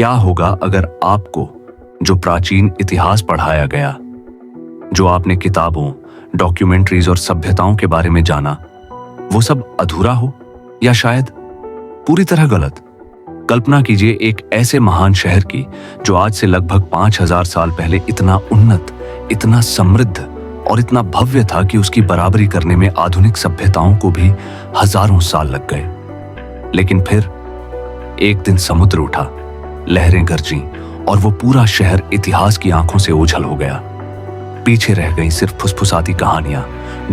क्या होगा अगर आपको जो प्राचीन इतिहास पढ़ाया गया, जो आपने किताबों, डॉक्यूमेंट्रीज और सभ्यताओं के बारे में जाना, वो सब अधूरा हो या शायद पूरी तरह गलत? कल्पना कीजिए एक ऐसे महान शहर की जो आज से लगभग 5000 साल पहले इतना उन्नत, इतना समृद्ध और इतना भव्य था कि उसकी बराबरी करने में आधुनिक सभ्यताओं को भी हजारों साल लग गए। लेकिन फिर एक दिन समुद्र उठा, लहरें गरजीं और वो पूरा शहर इतिहास की आंखों से ओझल हो गया। पीछे रह गई सिर्फ फुसफुसाती कहानियां,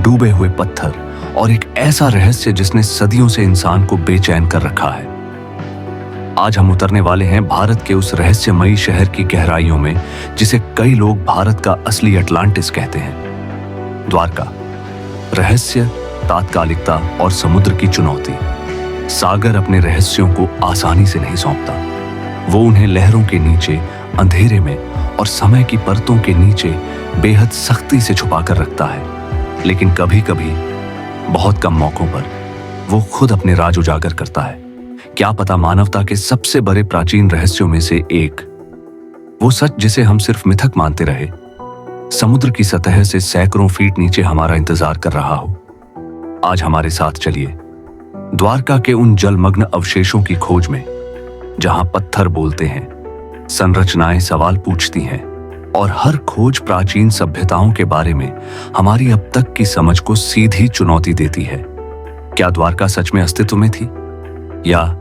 डूबे हुए पत्थर और एक ऐसा रहस्य जिसने सदियों से इंसान को बेचैन कर रखा है। आज हम उतरने वाले हैं भारत के उस रहस्यमयी शहर की गहराइयों में जिसे कई लोग भारत का असली अटलांटिस कहते हैं, द्वारका। रहस्य, तात्कालिकता और समुद्र की चुनौती। सागर अपने रहस्यों को आसानी से नहीं सौंपता। वो उन्हें लहरों के नीचे, अंधेरे में और समय की परतों के नीचे बेहद सख्ती से छुपा कर रखता है। लेकिन कभी कभी, बहुत कम मौकों पर, वो खुद अपने राज उजागर करता है। क्या पता मानवता के सबसे बड़े प्राचीन रहस्यों में से एक, वो सच जिसे हम सिर्फ मिथक मानते रहे, समुद्र की सतह से सैकड़ों फीट नीचे हमारा इंतजार कर रहा हो। आज हमारे साथ चलिए द्वारका के उन जलमग्न अवशेषों की खोज में, जहां पत्थर बोलते हैं, संरचनाएं सवाल पूछती हैं और हर खोज प्राचीन सभ्यताओं के बारे में हमारी अब तक की समझ को सीधी चुनौती देती है। क्या द्वारका सच में अस्तित्व में थी या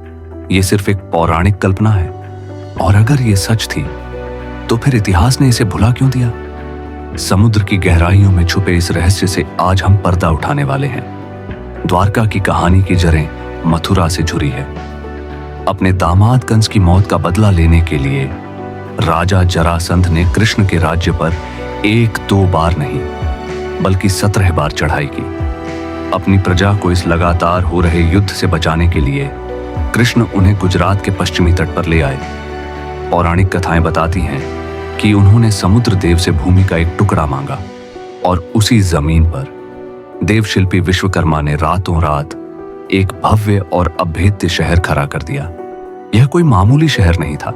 ये सिर्फ एक पौराणिक कल्पना है? और अगर ये सच थी तो फिर इतिहास ने इसे भुला क्यों दिया? समुद्र की गहराइयों में छुपे इस रहस्य से आज हम पर्दा उठाने वाले हैं। द्वारका की कहानी की जड़ें मथुरा से जुड़ी है। अपने दामाद कंस की मौत का बदला लेने के लिए राजा जरासंध ने कृष्ण के राज्य पर 1-2 बार नहीं बल्कि 17 बार चढ़ाई की। अपनी प्रजा को इस लगातार हो रहे युद्ध से बचाने के लिए कृष्ण उन्हें गुजरात के पश्चिमी तट पर ले आए। पौराणिक कथाएं बताती हैं कि उन्होंने समुद्र देव से भूमि का एक टुकड़ा मांगा और उसी जमीन पर देवशिल्पी विश्वकर्मा ने रातों रात एक भव्य और अभेद्य शहर खड़ा कर दिया। यह कोई मामूली शहर नहीं था।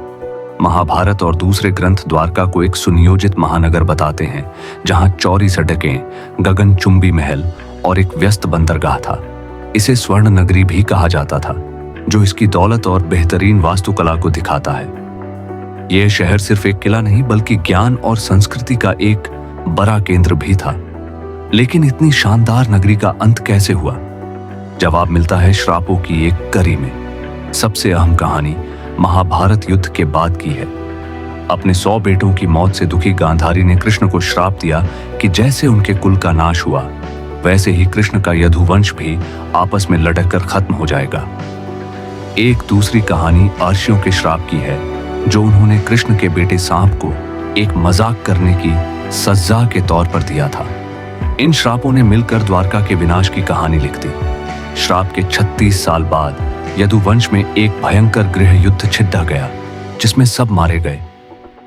महाभारत और दूसरे ग्रंथ द्वारका को एक सुनियोजित महानगर बताते हैं, जहां चौड़ी सड़कें, गगनचुंबी महल और एक व्यस्त बंदरगाह था। इसे स्वर्ण नगरी भी कहा जाता था, जो इसकी दौलत और बेहतरीन वास्तुकला को दिखाता है। यह शहर सिर्फ एक किला नहीं बल्कि ज्ञान और संस्कृति का एक बड़ा केंद्र भी था। लेकिन इतनी शानदार नगरी का अंत कैसे हुआ? जवाब मिलता है श्रापों की एक कड़ी में। सबसे अहम कहानी महाभारत युद्ध के बाद की है। अपने 100 बेटों की मौत से दुखी गांधारी ने कृष्ण को श्राप दिया कि जैसे उनके कुल का नाश हुआ, वैसे ही कृष्ण का यदुवंश भी आपस में लटक कर खत्म हो जाएगा। एक दूसरी कहानी अर्षियों के श्राप की है, जो उन्होंने कृष्ण के बेटे सांप को एक मजाक करने की सजा के तौर पर दिया था। इन श्रापों ने मिलकर द्वारका के विनाश की कहानी लिख दी। श्राप के 36 साल बाद यदुवंश में एक भयंकर गृह युद्ध छिड़ गया, जिसमें सब मारे गए।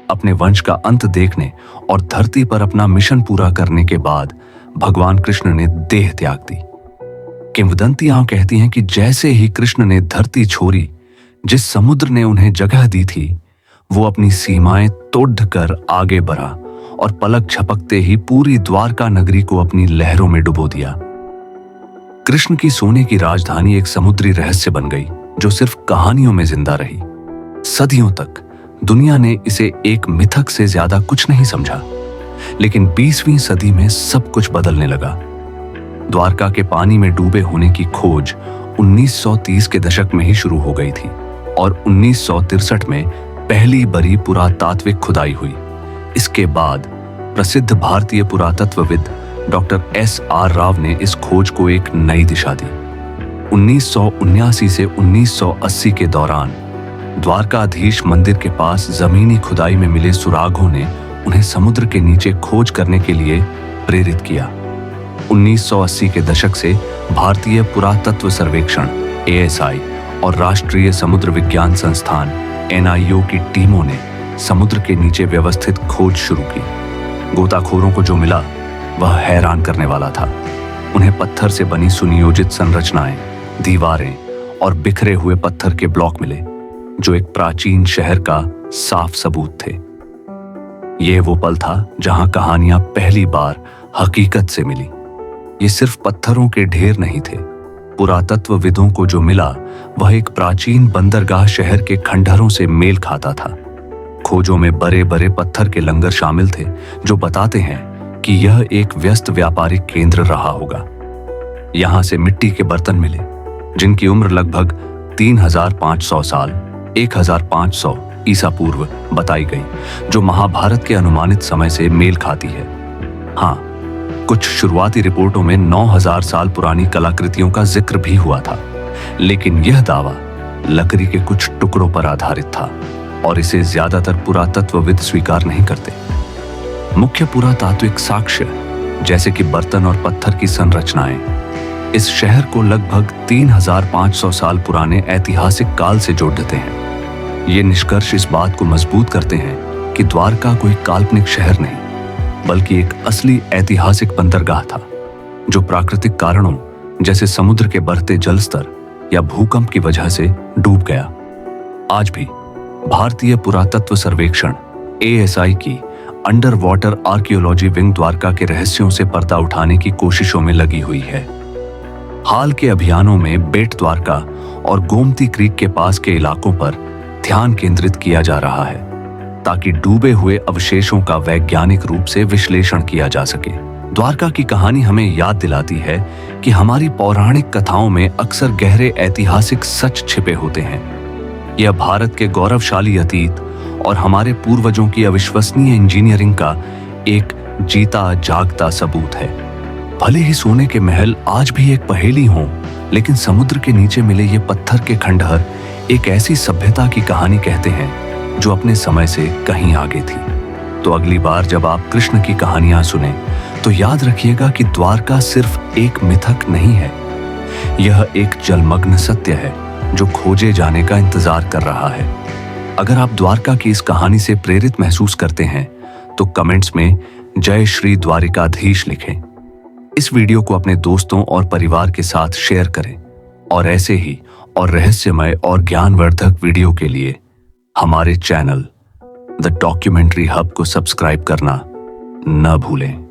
अपने वंश का अंत देखने और धरती पर अपना मिशन पूरा करने के बाद भगवान कृष्ण ने देह त्याग दी। किंवदंतियां कहती हैं कि जैसे ही कृष्ण ने धरती छोड़ी, जिस समुद्र ने उन्हें जगह दी थी, वो अपनी सीमाएं तोड़ कर आगे बढ़ा और पलक झपकते ही पूरी द्वारका नगरी को अपनी लहरों में डुबो दिया। कृष्ण की सोने की राजधानी एक समुद्री रहस्य बन गई, जो सिर्फ कहानियों में जिंदा रही। सदियों तक दुनिया ने इसे एक मिथक से ज्यादा कुछ नहीं समझा। लेकिन 20वीं सदी में सब कुछ बदलने लगा। द्वारका के पानी में डूबे होने की खोज 1930 के दशक में ही शुरू हो गई थी और 1963 में पहली बड़ी पुरातात्विक खुदाई हुई। इसके बाद प्रसिद्ध भारतीय पुरातत्वविद डॉक्टर S.R. राव ने इस खोज को एक नई दिशा दी। 1979 से 1980 के दौरान द्वारकाधीश मंदिर के पास जमीनी खुदाई में मिले सुरागों ने उन्हें समुद्र के नीचे खोज करने के लिए प्रेरित किया। 1980 के दशक से भारतीय पुरातत्व सर्वेक्षण ASI और राष्ट्रीय समुद्र विज्ञान संस्थान NIO की टीमों ने समुद्र के नीचे व्यवस्थित खोज शुरू की। गोताखोरों को जो मिला वह हैरान करने वाला था। उन्हें पत्थर से बनी सुनियोजित संरचनाएं, दीवारें और बिखरे हुए पत्थर के ब्लॉक मिले, जो एक प्राचीन शहर का साफ सबूत थे। यह वो पल था जहां कहानियां पहली बार हकीकत से मिली। ये सिर्फ पत्थरों के ढेर नहीं थे। पुरातत्वविदों को जो मिला वह एक प्राचीन बंदरगाह शहर के खंडहरों से मेल खाता था। खोजों में बड़े बड़े पत्थर के लंगर शामिल थे जो बताते हैं कि यह एक व्यस्त व्यापारिक केंद्र रहा होगा। यहां से मिट्टी के बर्तन मिले जिनकी उम्र लगभग 3500 साल 1500 ईसा पूर्व बताई गई, जो महाभारत के अनुमानित समय से मेल खाती है। हाँ, कुछ शुरुआती रिपोर्टों में 9000 साल पुरानी कलाकृतियों का जिक्र भी हुआ था, लेकिन यह दावा लकड़ी के कुछ टुकड़ों पर आधारित था और इसे ज्यादातर पुरातत्वविद स्वीकार नहीं करते। मुख्य पुरातात्विक साक्ष्य जैसे कि बर्तन और पत्थर की संरचनाएं इस शहर को लगभग 3500 साल पुराने ऐतिहासिक काल से जोड़ देते हैं। ये निष्कर्ष इस बात को मजबूत करते हैं कि द्वारका कोई काल्पनिक शहर नहीं, बल्कि एक असली ऐतिहासिक बंदरगाह था जो प्राकृतिक कारणों जैसे समुद्र के बढ़ते जलस्तर या भूकंप की वजह से डूब गया। आज भी भारतीय पुरातत्व सर्वेक्षण ASI की under water archaeology wing Dwarka के रहस्यों से पर्दा उठाने की कोशिशों में लगी हुई है। हाल के अभियानों में बेट द्वारका और गोमती क्रीक के पास के इलाकों पर ध्यान केंद्रित किया जा रहा है ताकि डूबे हुए अवशेषों का वैज्ञानिक रूप से विश्लेषण किया जा सके। द्वारका की कहानी हमें याद दिलाती है कि हमारी पौराणिक कथाओं में अक्सर गहरे ऐतिहासिक सच छिपे होते हैं। यह भारत के गौरवशाली अतीत और हमारे पूर्वजों की अविश्वसनीय इंजीनियरिंग का एक जीता जागता सबूत है। भले ही सोने के महल आज भी एक पहेली हों, लेकिन समुद्र के नीचे मिले ये पत्थर के खंडहर एक ऐसी सभ्यता की कहानी कहते हैं जो अपने समय से कहीं आगे थी। तो अगली बार जब आप कृष्ण की कहानियां सुने तो याद रखिएगा कि द्वारका सिर्फ एक मिथक नहीं है, यह एक जलमग्न सत्य है जो खोजे जाने का इंतजार कर रहा है। अगर आप द्वारका की इस कहानी से प्रेरित महसूस करते हैं तो कमेंट्स में जय श्री द्वारिकाधीश लिखें। इस वीडियो को अपने दोस्तों और परिवार के साथ शेयर करें और ऐसे ही और रहस्यमय और ज्ञानवर्धक वीडियो के लिए हमारे चैनल द डॉक्यूमेंट्री हब को सब्सक्राइब करना न भूलें।